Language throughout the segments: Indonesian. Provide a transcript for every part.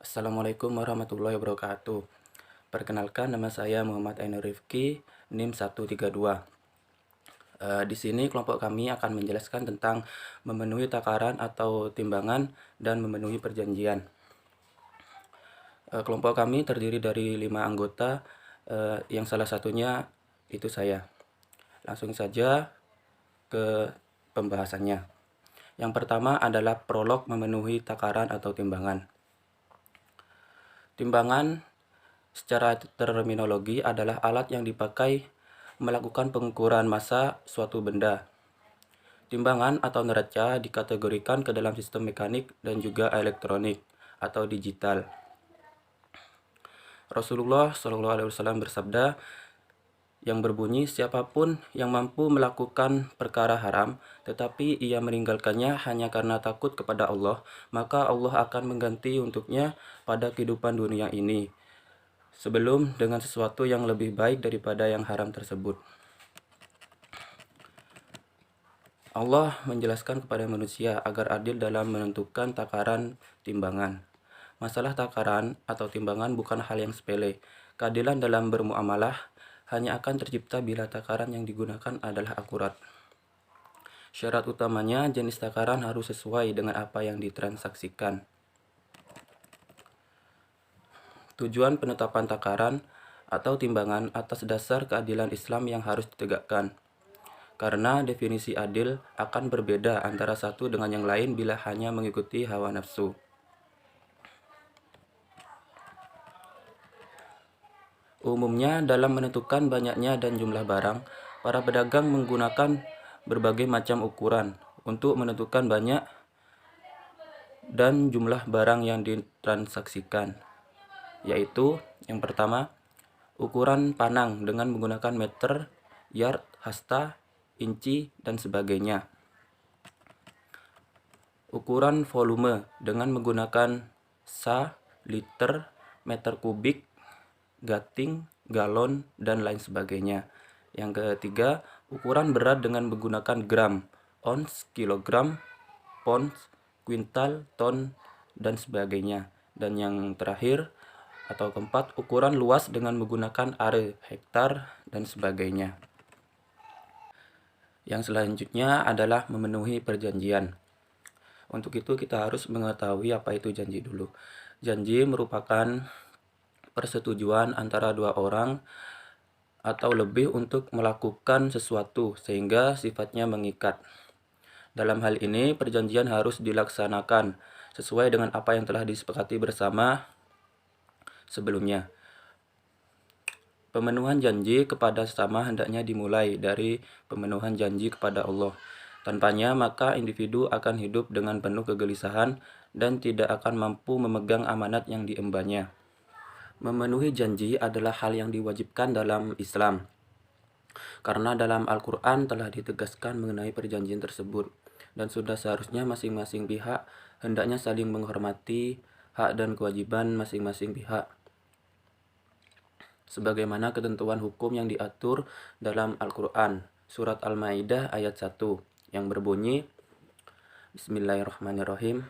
Assalamualaikum warahmatullahi wabarakatuh. Perkenalkan, nama saya Muhammad Ainur Rifki, NIM 132. Di sini kelompok kami akan menjelaskan tentang memenuhi takaran atau timbangan dan memenuhi perjanjian. Kelompok kami terdiri dari 5 anggota, yang salah satunya itu saya. Langsung saja ke pembahasannya. Yang pertama adalah prolog memenuhi takaran atau timbangan. Timbangan secara terminologi adalah alat yang dipakai melakukan pengukuran massa suatu benda. Timbangan atau neraca dikategorikan ke dalam sistem mekanik dan juga elektronik atau digital. Rasulullah SAW bersabda yang berbunyi, siapapun yang mampu melakukan perkara haram tetapi ia meninggalkannya hanya karena takut kepada Allah, maka Allah akan mengganti untuknya pada kehidupan dunia ini sebelum dengan sesuatu yang lebih baik daripada yang haram tersebut. Allah menjelaskan kepada manusia agar adil dalam menentukan takaran timbangan. Masalah takaran atau timbangan bukan hal yang sepele. Keadilan dalam bermuamalah hanya akan tercipta bila takaran yang digunakan adalah akurat. Syarat utamanya, jenis takaran harus sesuai dengan apa yang ditransaksikan. Tujuan penetapan takaran atau timbangan atas dasar keadilan Islam yang harus ditegakkan. Karena definisi adil akan berbeda antara satu dengan yang lain bila hanya mengikuti hawa nafsu. Umumnya dalam menentukan banyaknya dan jumlah barang, para pedagang menggunakan berbagai macam ukuran untuk menentukan banyak dan jumlah barang yang ditransaksikan, yaitu yang pertama, ukuran panang dengan menggunakan meter, yard, hasta, inci, dan sebagainya. Ukuran volume dengan menggunakan sa, liter, meter kubik, gating, galon, dan lain sebagainya. Yang ketiga, ukuran berat dengan menggunakan gram, ons, kilogram, pounds, kuintal, ton, dan sebagainya. Dan yang terakhir atau keempat, ukuran luas dengan menggunakan are, hektar, dan sebagainya. Yang selanjutnya adalah memenuhi perjanjian. Untuk itu kita harus mengetahui apa itu janji dulu. Janji merupakan persetujuan antara dua orang atau lebih untuk melakukan sesuatu sehingga sifatnya mengikat. Dalam hal ini, perjanjian harus dilaksanakan sesuai dengan apa yang telah disepakati bersama sebelumnya. Pemenuhan janji kepada sesama hendaknya dimulai dari pemenuhan janji kepada Allah. Tanpanya, maka individu akan hidup dengan penuh kegelisahan dan tidak akan mampu memegang amanat yang diembannya. Memenuhi janji adalah hal yang diwajibkan dalam Islam, karena dalam Al-Quran telah ditegaskan mengenai perjanjian tersebut, dan sudah seharusnya masing-masing pihak hendaknya saling menghormati hak dan kewajiban masing-masing pihak, sebagaimana ketentuan hukum yang diatur dalam Al-Quran, surat Al-Maidah ayat 1, yang berbunyi, Bismillahirrahmanirrahim,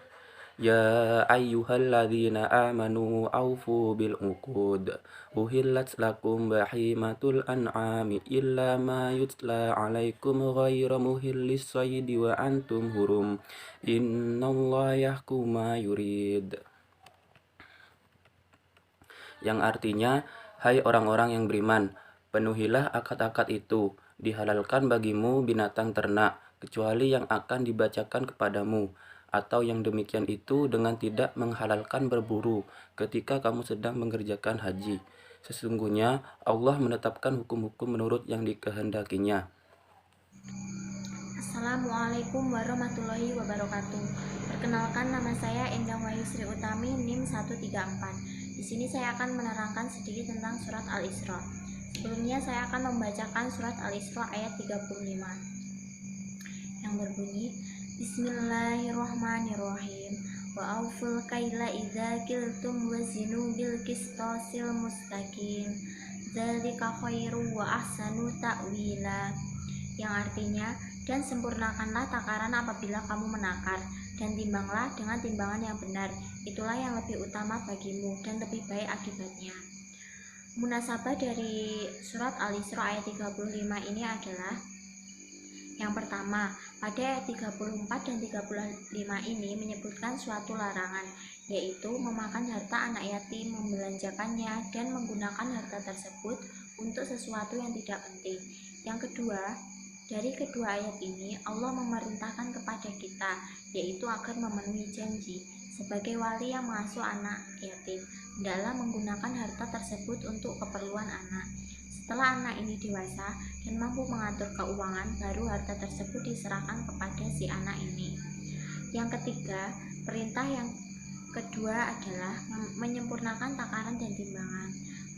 Ya ayyuhalladzina amanu aufu bil uqud uhillat lakum bahimatul an'ami illa ma yutla alaikum ghairu muhillis saydi wa antum hurum innallaha yahkum ma yurid. Yang artinya, hai orang-orang yang beriman, penuhilah akad-akad itu, dihalalkan bagimu binatang ternak kecuali yang akan dibacakan kepadamu, atau yang demikian itu dengan tidak menghalalkan berburu ketika kamu sedang mengerjakan haji. Sesungguhnya Allah menetapkan hukum-hukum menurut yang dikehendakinya. Assalamualaikum warahmatullahi wabarakatuh. Perkenalkan, nama saya Endang Wahyu Sri Utami, NIM 134. Di sini saya akan menerangkan sedikit tentang surat Al-Isra. Sebelumnya saya akan membacakan surat Al-Isra ayat 35 yang berbunyi, Bismillahirrahmanirrahim. Wa auful kaila idza kiltum wazinu bil qistasil mustaqim. Dzalika khairu wa ahsanu ta'wila. Yang artinya, dan sempurnakanlah takaran apabila kamu menakar, dan timbanglah dengan timbangan yang benar. Itulah yang lebih utama bagimu dan lebih baik akibatnya. Munasabah dari surat Al-Isra ayat 35 ini adalah yang pertama, pada ayat 34 dan 35 ini menyebutkan suatu larangan, yaitu memakan harta anak yatim, membelanjakannya, dan menggunakan harta tersebut untuk sesuatu yang tidak penting. Yang kedua, dari kedua ayat ini Allah memerintahkan kepada kita, yaitu agar memenuhi janji sebagai wali yang mengasuh anak yatim dalam menggunakan harta tersebut untuk keperluan anak. Setelah anak ini dewasa dan mampu mengatur keuangan, baru harta tersebut diserahkan kepada si anak ini. Yang ketiga, perintah yang kedua adalah menyempurnakan takaran dan timbangan.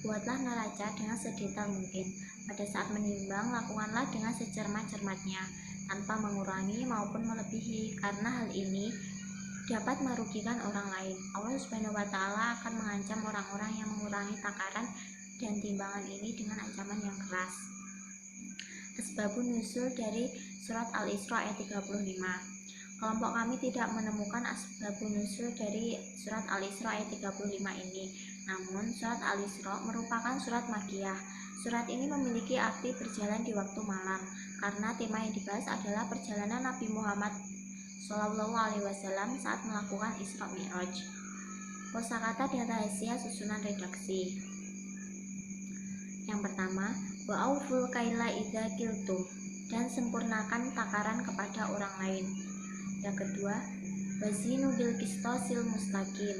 Buatlah neraca dengan sedetail mungkin. Pada saat menimbang, lakukanlah dengan secermat-cermatnya, tanpa mengurangi maupun melebihi, karena hal ini dapat merugikan orang lain. Allah Subhanahu wa Ta'ala akan mengancam orang-orang yang mengurangi takaran dan timbangan ini dengan ancaman yang keras. Asbabun nuzul dari surat Al-Isra ayat 35. Kelompok kami tidak menemukan asbabun nuzul dari surat Al-Isra ayat 35 ini. Namun surat Al-Isra merupakan surat Makkiyah. Surat ini memiliki arti berjalan di waktu malam, karena tema yang dibahas adalah perjalanan Nabi Muhammad SAW saat melakukan Isra Mi'raj. Kosakata dan rahasia susunan redaksi. Yang pertama, wa'auful kaila idza kiltum, dan sempurnakan takaran kepada orang lain. Yang kedua, wazinu bil qistosil mustaqim,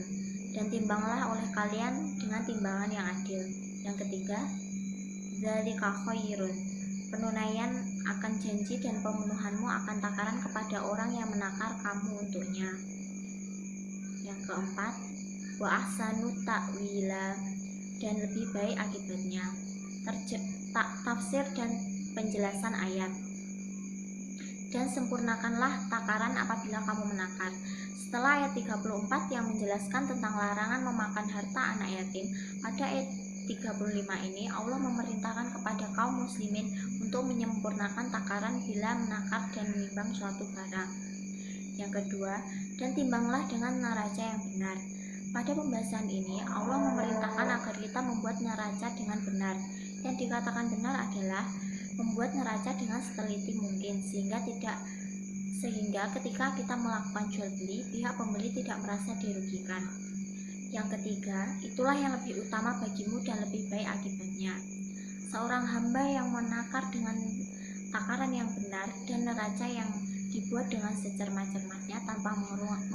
dan timbanglah oleh kalian dengan timbangan yang adil. Yang ketiga, dzalika khairun, penunaian akan janji dan pemenuhanmu akan takaran kepada orang yang menakar kamu untuknya. Yang keempat, wa ahsanu ta'wila, dan lebih baik akibatnya. Tafsir dan penjelasan ayat. Dan sempurnakanlah takaran apabila kamu menakar. Setelah ayat 34 yang menjelaskan tentang larangan memakan harta anak yatim, pada ayat 35 ini Allah memerintahkan kepada kaum muslimin untuk menyempurnakan takaran bila menakar dan menimbang suatu barang. Yang kedua, dan timbanglah dengan neraca yang benar. Pada pembahasan ini Allah memerintahkan agar kita membuat neraca dengan benar. Yang dikatakan benar adalah membuat neraca dengan seteliti mungkin, sehingga ketika kita melakukan jual beli, pihak pembeli tidak merasa dirugikan. Yang ketiga, itulah yang lebih utama bagimu dan lebih baik akibatnya. Seorang hamba yang menakar dengan takaran yang benar dan neraca yang dibuat dengan secermat-cermatnya tanpa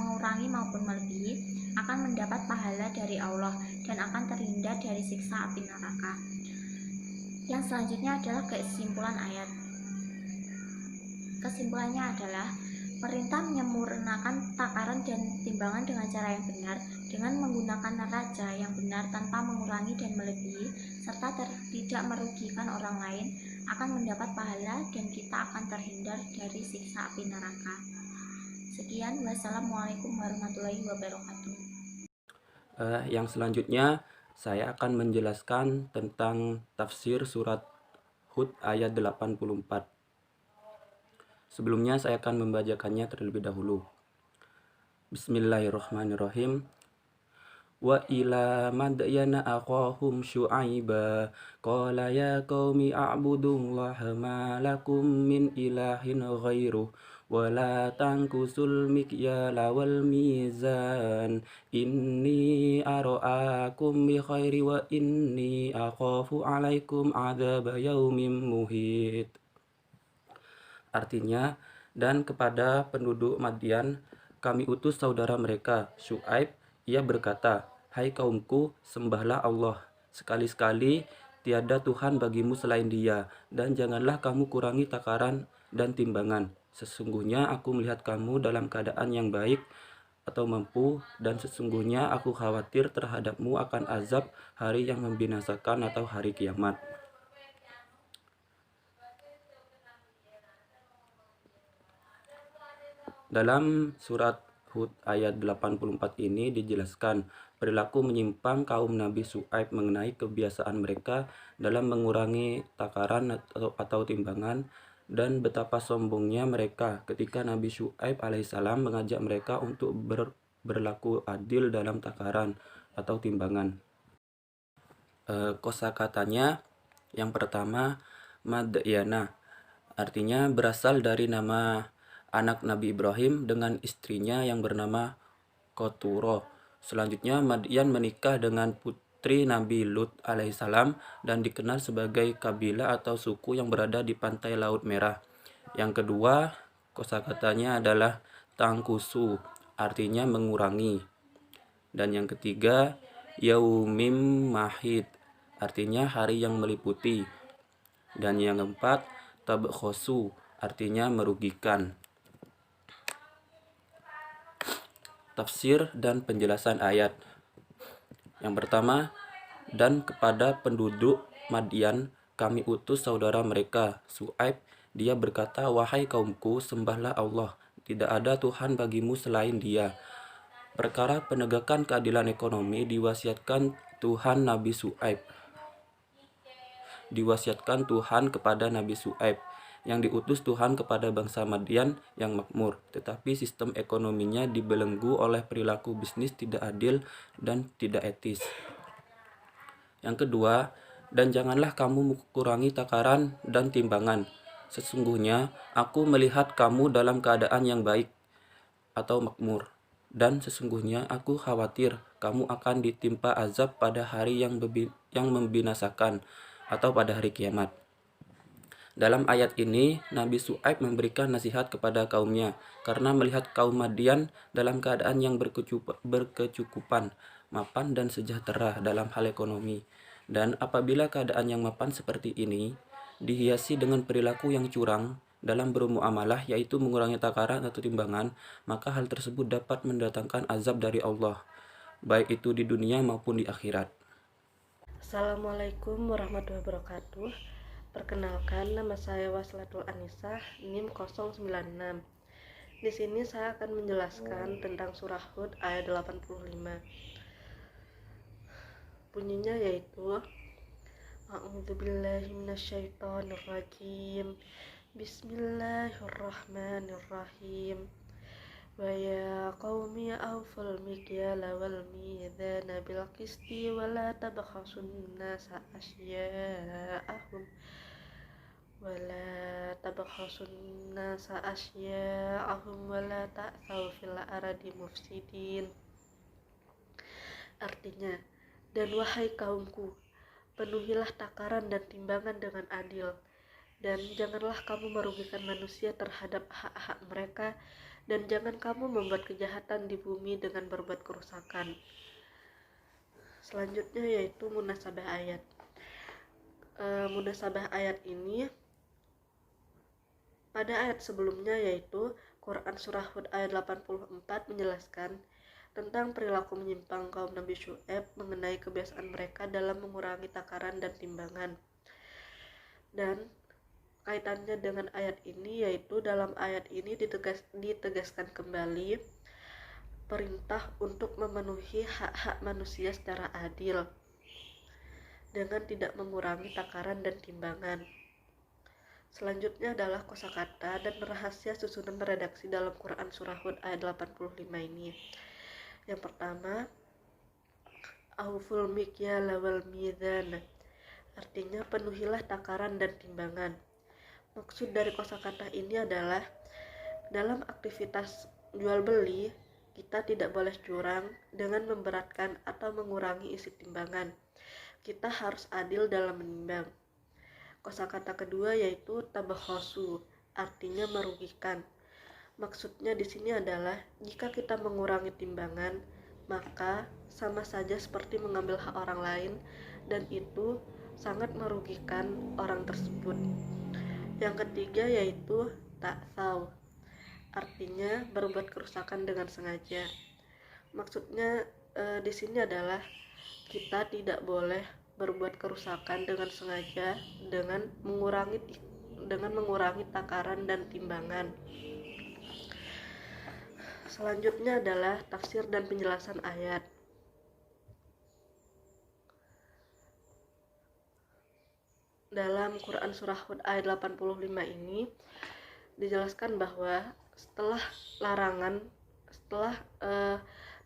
mengurangi maupun melebihi akan mendapat pahala dari Allah dan akan terhindar dari siksa api neraka. Yang selanjutnya adalah kesimpulan ayat. Kesimpulannya adalah perintah menyempurnakan takaran dan timbangan dengan cara yang benar, dengan menggunakan neraca yang benar tanpa mengurangi dan melebihi, serta tidak merugikan orang lain, akan mendapat pahala dan kita akan terhindar dari siksa api neraka. Sekian, wassalamualaikum warahmatullahi wabarakatuh. Yang selanjutnya saya akan menjelaskan tentang tafsir surat Hud ayat 84. Sebelumnya saya akan membacakannya terlebih dahulu. Bismillahirrahmanirrahim. Wa ila madyana akhahum syu'aiba qala ya qaumi a'budullaha ma lakum min ilahin ghairuh wa la tankusul mikyala wal mizan inni ara'akum bi khairi wa inni akhafu alaikum adzab yaumin muhit. Artinya, dan kepada penduduk Madian kami utus saudara mereka Syuaib. Ia berkata, hai kaumku, sembahlah Allah, sekali-sekali tiada Tuhan bagimu selain Dia, dan janganlah kamu kurangi takaran dan timbangan. Sesungguhnya aku melihat kamu dalam keadaan yang baik atau mampu, dan sesungguhnya aku khawatir terhadapmu akan azab hari yang membinasakan atau hari kiamat. Dalam surat Hud ayat 84 ini dijelaskan perilaku menyimpang kaum Nabi Syuaib mengenai kebiasaan mereka dalam mengurangi takaran atau timbangan dan betapa sombongnya mereka ketika Nabi Syuaib alaihissalam mengajak mereka untuk berlaku adil dalam takaran atau timbangan. Kosakatanya yang pertama Madyana, artinya berasal dari nama anak Nabi Ibrahim dengan istrinya yang bernama Koturo. Selanjutnya Madyan menikah dengan putri Nabi Lut alaihissalam dan dikenal sebagai kabilah atau suku yang berada di pantai Laut Merah. Yang kedua, kosakatanya adalah Tangkusu, artinya mengurangi. Dan yang ketiga, Yaumim Mahid, artinya hari yang meliputi. Dan yang keempat, Tabkhosu, artinya merugikan. Tafsir dan penjelasan ayat. Yang pertama, dan kepada penduduk Madyan kami utus saudara mereka, Syuaib. Dia berkata, wahai kaumku, sembahlah Allah. Tidak ada Tuhan bagimu selain Dia. Perkara penegakan keadilan ekonomi diwasiatkan Tuhan kepada Nabi Syuaib, yang diutus Tuhan kepada bangsa Madyan yang makmur, tetapi sistem ekonominya dibelenggu oleh perilaku bisnis tidak adil dan tidak etis. Yang kedua, dan janganlah kamu kurangi takaran dan timbangan. Sesungguhnya aku melihat kamu dalam keadaan yang baik atau makmur, dan sesungguhnya aku khawatir kamu akan ditimpa azab pada hari yang membinasakan atau pada hari kiamat. Dalam ayat ini, Nabi Syuaib memberikan nasihat kepada kaumnya karena melihat kaum Madyan dalam keadaan yang berkecukupan, mapan dan sejahtera dalam hal ekonomi. Dan apabila keadaan yang mapan seperti ini dihiasi dengan perilaku yang curang dalam bermuamalah, yaitu mengurangi takaran atau timbangan, maka hal tersebut dapat mendatangkan azab dari Allah, baik itu di dunia maupun di akhirat. Assalamualaikum warahmatullahi wabarakatuh. Perkenalkan, nama saya Waslatul Anisah, NIM 096. Di sini saya akan menjelaskan tentang surah Hud ayat 85. Bunyinya yaitu A'udzubillahi minasyaitonirrajim. Bismillahirrahmanirrahim. Wa ya qaumi awful mikyala wal mizana bil qisti wa la tabkhasun nasa asya'ahum wa la ta'thaw fil ardi mufsidin. Artinya, dan wahai kaumku, penuhilah takaran dan timbangan dengan adil, dan janganlah kamu merugikan manusia terhadap hak-hak mereka, dan jangan kamu membuat kejahatan di bumi dengan berbuat kerusakan. Selanjutnya yaitu munasabah ayat. Munasabah ayat ini pada ayat sebelumnya, yaitu Quran Surah Hud ayat 84 menjelaskan tentang perilaku menyimpang kaum Nabi Syuaib mengenai kebiasaan mereka dalam mengurangi takaran dan timbangan. Dan kaitannya dengan ayat ini, yaitu dalam ayat ini ditegaskan kembali perintah untuk memenuhi hak-hak manusia secara adil dengan tidak mengurangi takaran dan timbangan. Selanjutnya adalah kosakata dan rahasia susunan redaksi dalam Quran Surah Hud ayat 85 ini. Yang pertama, Auful mikyala wal mizan, artinya penuhilah takaran dan timbangan. Maksud dari kosakata ini adalah dalam aktivitas jual beli, kita tidak boleh curang dengan memberatkan atau mengurangi isi timbangan. Kita harus adil dalam menimbang. Kosakata kedua yaitu tabakhosu, artinya merugikan. Maksudnya di sini adalah jika kita mengurangi timbangan, maka sama saja seperti mengambil hak orang lain, dan itu sangat merugikan orang tersebut. Yang ketiga yaitu ta'thaw, artinya berbuat kerusakan dengan sengaja. Maksudnya di sini adalah kita tidak boleh berbuat kerusakan dengan sengaja dengan mengurangi takaran dan timbangan. Selanjutnya adalah tafsir dan penjelasan ayat. dalam Quran Surah Hud ayat 85 ini dijelaskan bahwa setelah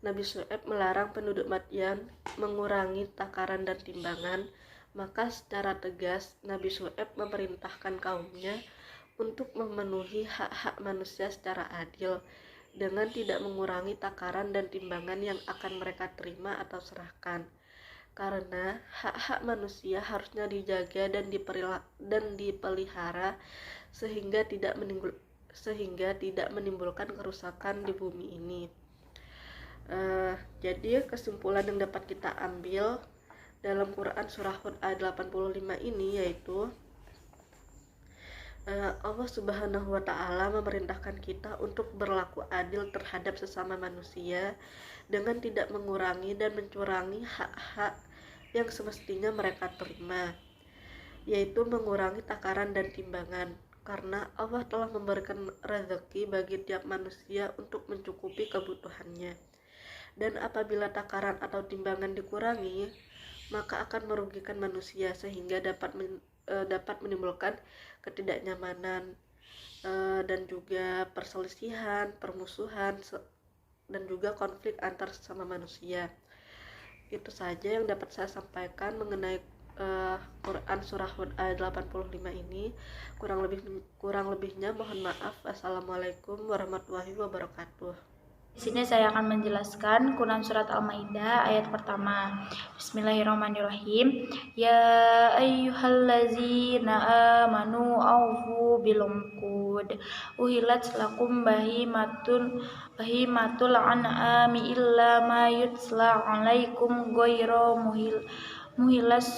Nabi Syuaib melarang penduduk Madyan mengurangi takaran dan timbangan, maka secara tegas Nabi Syuaib memerintahkan kaumnya untuk memenuhi hak-hak manusia secara adil dengan tidak mengurangi takaran dan timbangan yang akan mereka terima atau serahkan. Karena hak-hak manusia harusnya dijaga dan dipelihara sehingga tidak menimbulkan kerusakan di bumi ini. Jadi kesimpulan yang dapat kita ambil dalam Quran Surah Hud ayat 85 ini yaitu Allah Subhanahu wa Ta'ala memerintahkan kita untuk berlaku adil terhadap sesama manusia dengan tidak mengurangi dan mencurangi hak-hak yang semestinya mereka terima, yaitu mengurangi takaran dan timbangan, karena Allah telah memberikan rezeki bagi tiap manusia untuk mencukupi kebutuhannya. Dan apabila takaran atau timbangan dikurangi, maka akan merugikan manusia sehingga dapat menimbulkan ketidaknyamanan dan juga perselisihan, permusuhan, dan juga konflik antar sesama manusia. Itu saja yang dapat saya sampaikan mengenai Quran Surah Hud ayat 85 ini. Kurang lebihnya mohon maaf. Assalamualaikum warahmatullahi wabarakatuh. Di sini saya akan menjelaskan Quran Surat Al-Maidah ayat pertama. Bismillahirrahmanirrahim. Ya ayyuhallazina amanu aufu bil uqud. Uhilat lakum bahimatul an'ami illa ma yutla alaikum ghairu muhilas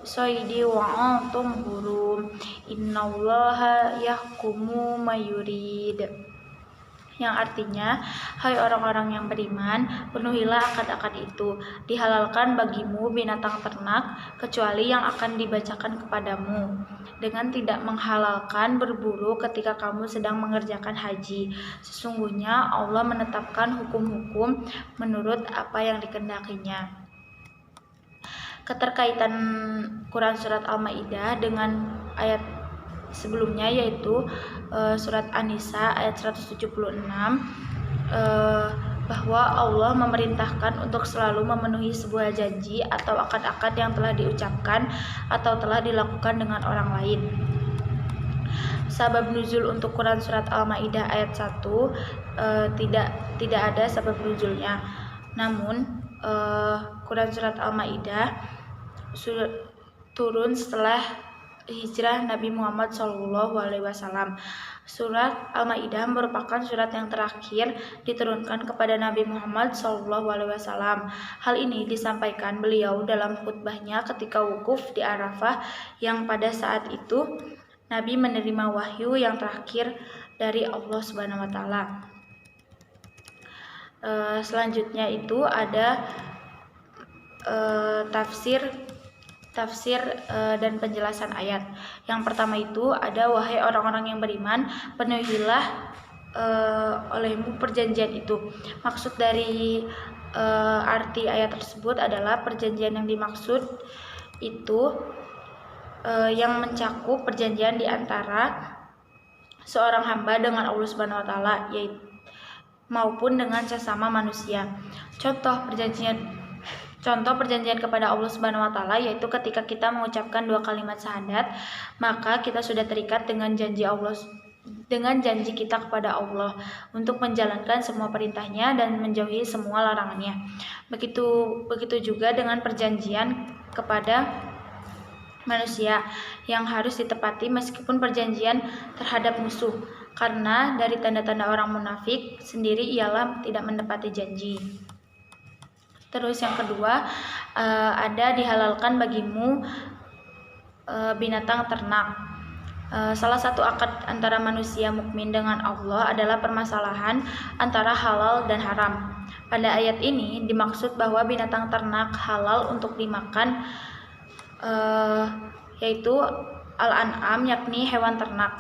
soidi wa antum hurum. Innallaha yahkumu mayurid. Yang artinya, hai orang-orang yang beriman, penuhilah akad-akad itu. Dihalalkan bagimu binatang ternak, kecuali yang akan dibacakan kepadamu, dengan tidak menghalalkan berburu ketika kamu sedang mengerjakan haji. Sesungguhnya Allah menetapkan hukum-hukum menurut apa yang dikehendakinya. Keterkaitan Quran Surat Al-Maidah dengan ayat sebelumnya yaitu surat An-Nisa ayat 176 bahwa Allah memerintahkan untuk selalu memenuhi sebuah janji atau akad-akad yang telah diucapkan atau telah dilakukan dengan orang lain. Sabab nuzul untuk Quran Surat Al-Maidah ayat 1 tidak ada sabab nuzulnya. Namun Quran Surat Al-Maidah turun setelah hijrah Nabi Muhammad SAW. Surat Al-Maidah merupakan surat yang terakhir diturunkan kepada Nabi Muhammad SAW. Hal ini disampaikan beliau dalam khutbahnya ketika wukuf di Arafah, yang pada saat itu Nabi menerima wahyu yang terakhir dari Allah Subhanahu wa Ta'ala. Selanjutnya itu ada tafsir dan penjelasan ayat. Yang pertama itu ada, wahai orang-orang yang beriman, penuhilah olehmu perjanjian itu. Maksud dari arti ayat tersebut adalah perjanjian yang dimaksud itu yang mencakup perjanjian di antara seorang hamba dengan Allah Subhanahu wa Ta'ala, yaitu maupun dengan sesama manusia. Contoh perjanjian kepada Allah Subhanahu wa Ta'ala yaitu ketika kita mengucapkan 2 kalimat syahadat, maka kita sudah terikat dengan janji kita kepada Allah untuk menjalankan semua perintahnya dan menjauhi semua larangannya. Begitu juga dengan perjanjian kepada manusia yang harus ditepati meskipun perjanjian terhadap musuh, karena dari tanda-tanda orang munafik sendiri ialah tidak menepati janji. Terus yang kedua, ada dihalalkan bagimu binatang ternak. Salah satu akad antara manusia mukmin dengan Allah adalah permasalahan antara halal dan haram. Pada ayat ini dimaksud bahwa binatang ternak halal untuk dimakan, yaitu al-an'am, yakni hewan ternak.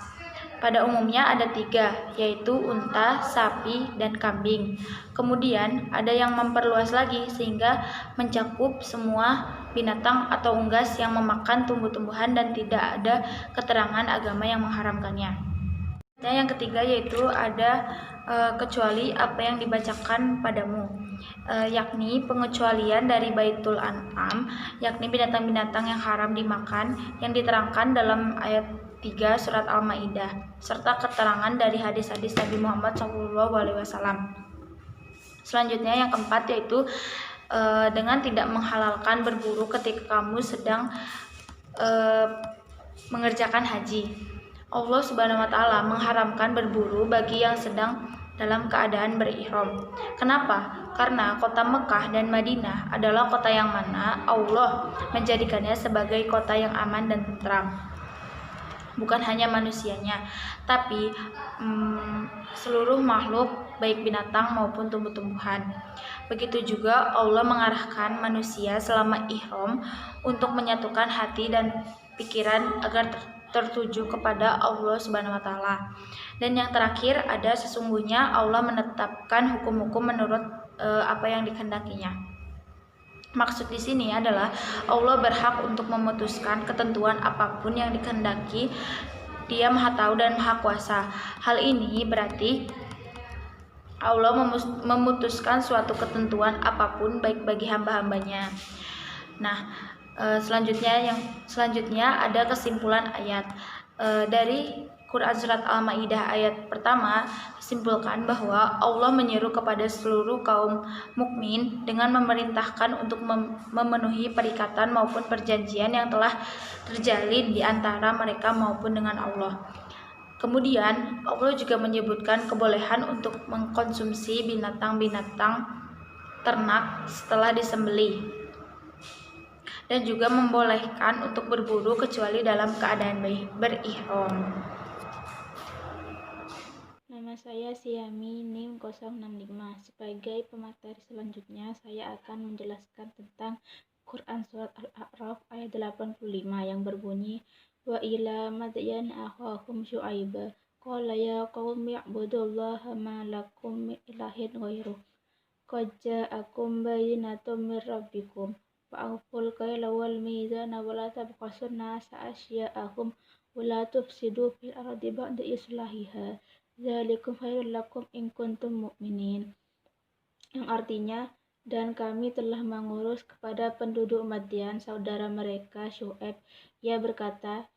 Pada umumnya ada 3, yaitu unta, sapi, dan kambing. Kemudian ada yang memperluas lagi sehingga mencakup semua binatang atau unggas yang memakan tumbuh-tumbuhan dan tidak ada keterangan agama yang mengharamkannya. Yang ketiga yaitu ada kecuali apa yang dibacakan padamu, yakni pengecualian dari Baitul An'am, yakni binatang-binatang yang haram dimakan yang diterangkan dalam ayat 3 surat Al-Maidah, serta keterangan dari hadis-hadis Nabi Muhammad SAW. Selanjutnya yang keempat yaitu dengan tidak menghalalkan berburu ketika kamu sedang mengerjakan haji. Allah Subhanahu wa taala mengharamkan berburu bagi yang sedang dalam keadaan berihram. Kenapa? Karena kota Mekah dan Madinah adalah kota yang mana Allah menjadikannya sebagai kota yang aman dan tentram. Bukan hanya manusianya, tapi seluruh makhluk baik binatang maupun tumbuh-tumbuhan. Begitu juga Allah mengarahkan manusia selama ihram untuk menyatukan hati dan pikiran agar tertuju kepada Allah Subhanahu wa taala. Dan yang terakhir ada sesungguhnya Allah menetapkan hukum-hukum menurut apa yang dikehendakinya. Maksud di sini adalah Allah berhak untuk memutuskan ketentuan apapun yang dikehendaki. Dia Maha Tahu dan Maha Kuasa. Hal ini berarti Allah memutuskan suatu ketentuan apapun baik bagi hamba-hambanya. Nah, selanjutnya ada kesimpulan ayat dari Quran Surat Al-Maidah ayat pertama disimpulkan bahwa Allah menyeru kepada seluruh kaum mukmin dengan memerintahkan untuk memenuhi perikatan maupun perjanjian yang telah terjalin di antara mereka maupun dengan Allah. Kemudian Allah juga menyebutkan kebolehan untuk mengkonsumsi binatang-binatang ternak setelah disembelih, dan juga membolehkan untuk berburu kecuali dalam keadaan berihram. Nama saya Siami NIM 065. Sebagai pemateri selanjutnya, saya akan menjelaskan tentang Quran Surat Al-A'raf ayat 85 yang berbunyi, Wa ila madyan akhahum syu'aiba qala ya qaumi i'budullaha ma lakum min ilahin ghairuh qad ja'akum bayyinatun min rabbikum fa'awful kaila wal mizana wa la tabkhasun nasa asya'ahum wa la tufsidu fil ardi ba'da islahiha dzalikum khairul lakum in kuntum mu'minin. Yang artinya, dan kami telah mengurus kepada penduduk Madian saudara mereka Syu'aib. Ia berkata,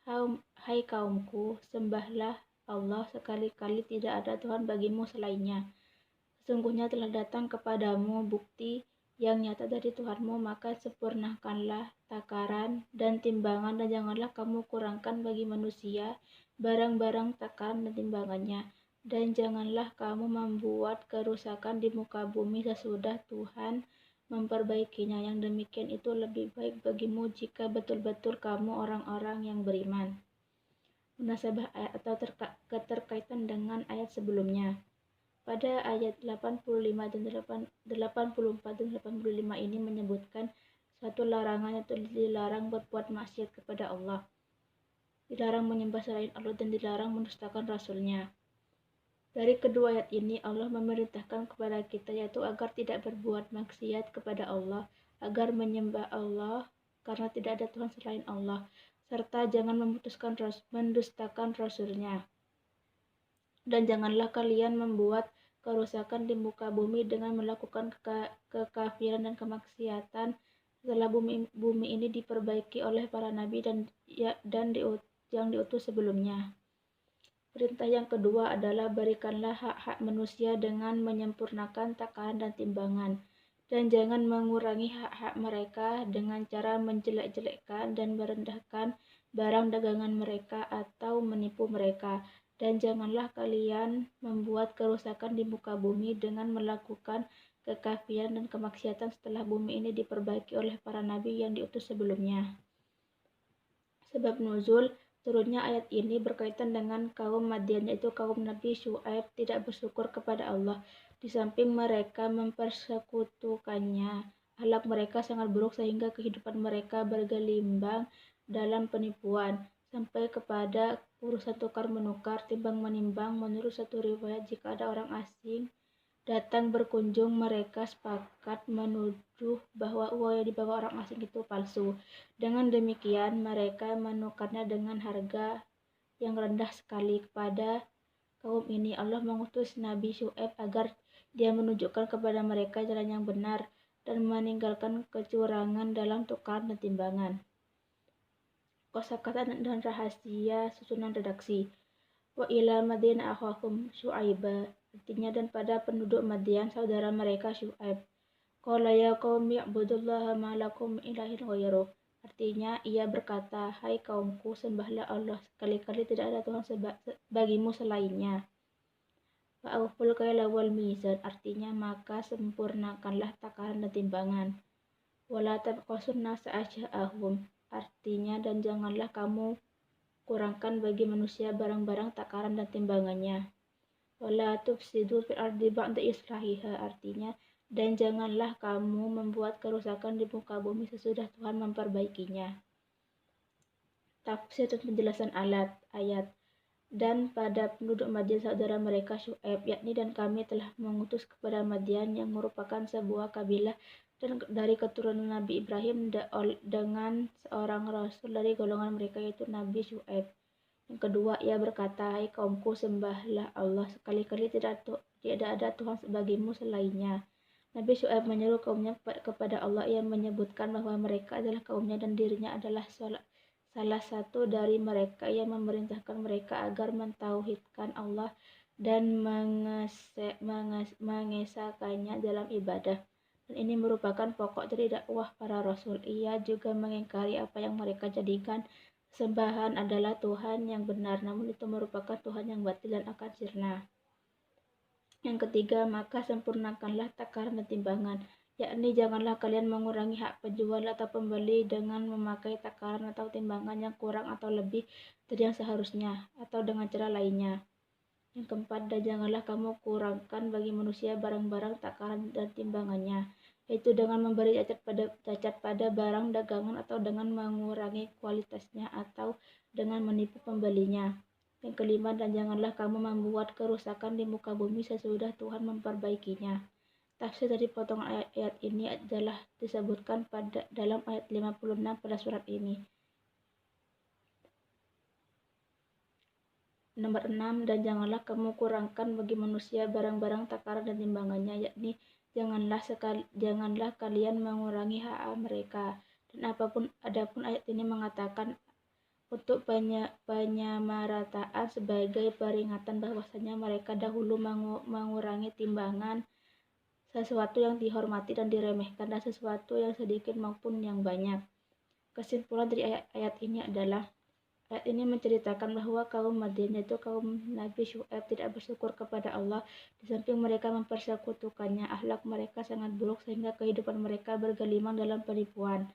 hai kaumku, sembahlah Allah, sekali-kali tidak ada Tuhan bagimu selainnya. Sesungguhnya telah datang kepadamu bukti yang nyata dari Tuhanmu, maka sempurnakanlah takaran dan timbangan, dan janganlah kamu kurangkan bagi manusia barang-barang takaran dan timbangannya. Dan janganlah kamu membuat kerusakan di muka bumi sesudah Tuhan memperbaikinya. Yang demikian itu lebih baik bagimu jika betul-betul kamu orang-orang yang beriman. Munasabah ayat atau keterkaitan dengan ayat sebelumnya. Pada ayat 85 dan 84 dan 85 ini menyebutkan suatu larangan, yaitu dilarang berbuat maksiat kepada Allah, dilarang menyembah selain Allah, dan dilarang mendustakan Rasul-Nya. Dari kedua ayat ini Allah memerintahkan kepada kita yaitu agar tidak berbuat maksiat kepada Allah, agar menyembah Allah karena tidak ada Tuhan selain Allah, serta jangan mendustakan Rasul-Nya. Dan janganlah kalian membuat kerusakan di muka bumi dengan melakukan kekafiran dan kemaksiatan setelah bumi ini diperbaiki oleh para nabi dan yang diutus sebelumnya. Perintah yang kedua adalah berikanlah hak-hak manusia dengan menyempurnakan takaran dan timbangan, dan jangan mengurangi hak-hak mereka dengan cara menjelek-jelekkan dan merendahkan barang dagangan mereka atau menipu mereka. Dan janganlah kalian membuat kerusakan di muka bumi dengan melakukan kekafiran dan kemaksiatan setelah bumi ini diperbaiki oleh para nabi yang diutus sebelumnya. Sebab nuzul turunnya ayat ini berkaitan dengan kaum Madian, yaitu kaum Nabi Syu'aib tidak bersyukur kepada Allah. Di samping mereka mempersekutukannya, akhlak mereka sangat buruk sehingga kehidupan mereka bergelimbang dalam penipuan sampai kepada urusan tukar-menukar, timbang-menimbang. Menurut satu riwayat, jika ada orang asing datang berkunjung, mereka sepakat menuduh bahwa uang yang dibawa orang asing itu palsu. Dengan demikian, mereka menukarnya dengan harga yang rendah sekali. Kepada kaum ini, Allah mengutus Nabi Syu'aib agar dia menunjukkan kepada mereka jalan yang benar dan meninggalkan kecurangan dalam tukaran dan timbangan. Kosakata dan rahasia susunan redaksi. Wa ila Madinah akhahum Syu'aiba, artinya dan pada penduduk Madian saudara mereka Syu'aib. Qala ya qaumi ibudullaha ma lakum min ilahin ghairuh, artinya ia berkata, hai kaumku, sembahlah Allah, sekali-kali tidak ada Tuhan bagimu selainnya. Wa awful kaila wal mizan, artinya maka sempurnakanlah takaran dan timbangan. Wala tabqasun nasa asya'ahum, artinya dan janganlah kamu kurangkan bagi manusia barang-barang takaran dan timbangannya. Wala tufsidu fil ardi ba'da islahiha, artinya dan janganlah kamu membuat kerusakan di muka bumi sesudah Tuhan memperbaikinya. Tafsir dan penjelasan ayat. Dan pada penduduk Madian saudara mereka Syu'aib, yakni dan kami telah mengutus kepada Madian yang merupakan sebuah kabilah dan dari keturunan Nabi Ibrahim dengan seorang rasul dari golongan mereka, yaitu Nabi Syu'aib. Yang kedua, ia berkata, hai kaumku, sembahlah Allah, sekali-kali tidak ada Tuhan bagimu selainnya. Nabi Syu'aib menyeru kaumnya kepada Allah. Ia menyebutkan bahwa mereka adalah kaumnya dan dirinya adalah salah satu dari mereka yang memerintahkan mereka agar mentauhidkan Allah dan mengesahkannya dalam ibadah. Dan ini merupakan pokok dari dakwah para rasul. Ia juga mengingkari apa yang mereka jadikan sembahan adalah Tuhan yang benar, namun itu merupakan Tuhan yang batil dan akan sirna. Yang ketiga, maka sempurnakanlah takaran dan timbangan, yakni janganlah kalian mengurangi hak penjual atau pembeli dengan memakai takaran atau timbangan yang kurang atau lebih dari yang seharusnya, atau dengan cara lainnya. Yang keempat, dan janganlah kamu kurangkan bagi manusia barang-barang takaran dan timbangannya, yaitu dengan memberi cacat pada barang dagangan atau dengan mengurangi kualitasnya atau dengan menipu pembelinya. Yang kelima, dan janganlah kamu membuat kerusakan di muka bumi sesudah Tuhan memperbaikinya. Tafsir dari potongan ayat ini adalah disebutkan dalam ayat 56 pada surat ini. Nomor 6, dan janganlah kamu kurangkan bagi manusia barang-barang takaran dan timbangannya, yakni janganlah kalian mengurangi hak mereka. Dan adapun ayat ini mengatakan untuk penyamarataan sebagai peringatan bahwasanya mereka dahulu mengurangi timbangan sesuatu yang dihormati dan diremehkan dan sesuatu yang sedikit maupun yang banyak. Kesimpulan dari ayat ini adalah ayat ini menceritakan bahwa kaum Madian, yaitu kaum Nabi Syu'aib, tidak bersyukur kepada Allah. Di samping mereka mempersekutukannya, akhlak mereka sangat buruk sehingga kehidupan mereka bergelimang dalam penipuan.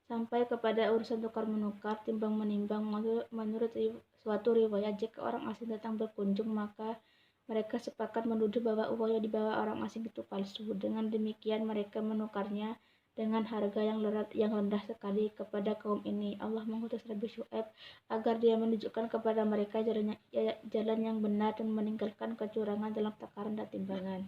Sampai kepada urusan tukar-menukar, timbang-menimbang. Menurut suatu riwayat, jika orang asing datang berkunjung, maka mereka sepakat menuduh bahwa uang yang dibawa orang asing itu palsu. Dengan demikian mereka menukarnya dengan harga yang rendah sekali. Kepada kaum ini, Allah mengutus Nabi Syu'aib agar dia menunjukkan kepada mereka jalan yang benar dan meninggalkan kecurangan dalam takaran dan timbangan.